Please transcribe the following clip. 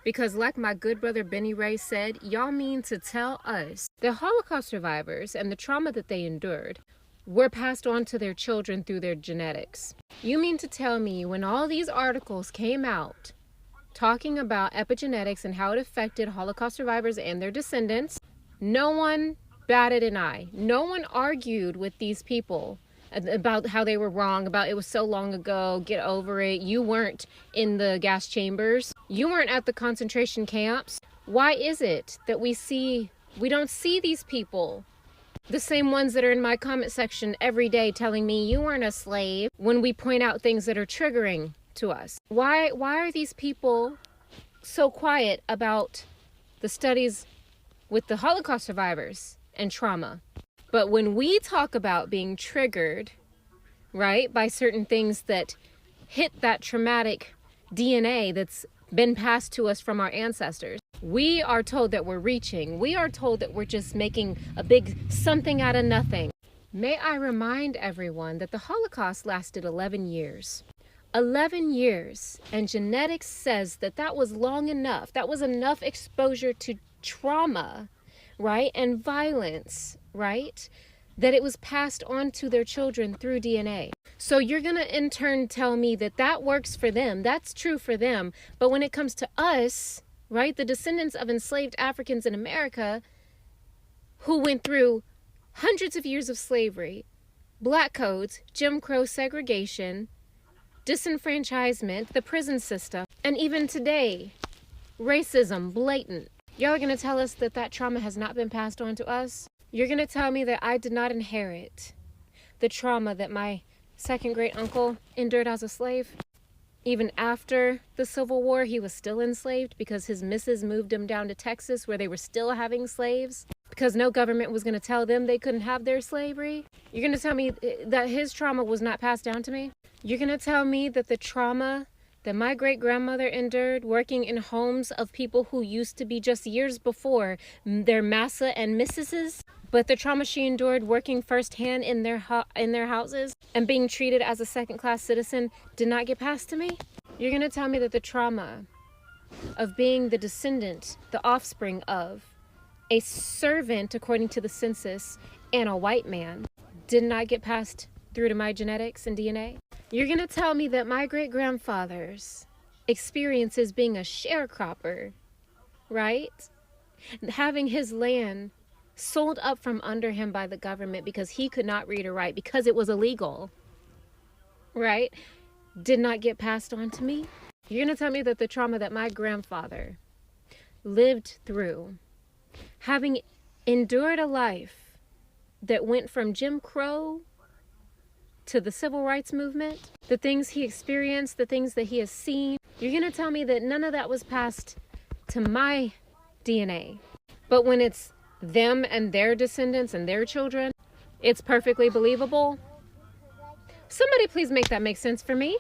Because like my good brother Benny Ray said, y'all mean to tell us the Holocaust survivors and the trauma that they endured were passed on to their children through their genetics. You mean to tell me when all these articles came out talking about epigenetics and how it affected Holocaust survivors and their descendants, no one batted an eye. No one argued with these people about how they were wrong, about it was so long ago, get over it. You weren't in the gas chambers. You weren't at the concentration camps. Why is it that we don't see these people, the same ones that are in my comment section every day telling me you weren't a slave, when we point out things that are triggering to us? Why are these people so quiet about the studies with the Holocaust survivors and trauma? But when we talk about being triggered, right, by certain things that hit that traumatic DNA that's been passed to us from our ancestors, we are told that we're reaching. We are told that we're just making a big something out of nothing. May I remind everyone that the Holocaust lasted 11 years. 11 years. And genetics says that that was long enough. That was enough exposure to trauma, right, and violence, right, that it was passed on to their children through DNA. So you're going to in turn tell me that that works for them. That's true for them. But when it comes to us, right, the descendants of enslaved Africans in America who went through hundreds of years of slavery, black codes, Jim Crow segregation, disenfranchisement, the prison system, and even today, racism, blatant. Y'all are going to tell us that that trauma has not been passed on to us? You're going to tell me that I did not inherit the trauma that my second great uncle endured as a slave? Even after the Civil War, he was still enslaved because his missus moved him down to Texas where they were still having slaves because no government was going to tell them they couldn't have their slavery? You're going to tell me that his trauma was not passed down to me? You're going to tell me that the trauma that my great-grandmother endured working in homes of people who used to be just years before their massa and missuses, but the trauma she endured working firsthand in their houses and being treated as a second-class citizen did not get passed to me? You're going to tell me that the trauma of being the descendant, the offspring of a servant, according to the census, and a white man did not get passed through to my genetics and DNA? You're going to tell me that my great-grandfather's experiences being a sharecropper, right? Having his land sold up from under him by the government because he could not read or write because it was illegal, right? Did not get passed on to me? You're going to tell me that the trauma that my grandfather lived through, having endured a life that went from Jim Crow to the civil rights movement, the things he experienced, the things that he has seen, you're going to tell me that none of that was passed to my DNA. But when it's them and their descendants and their children, it's perfectly believable? Somebody please make that make sense for me.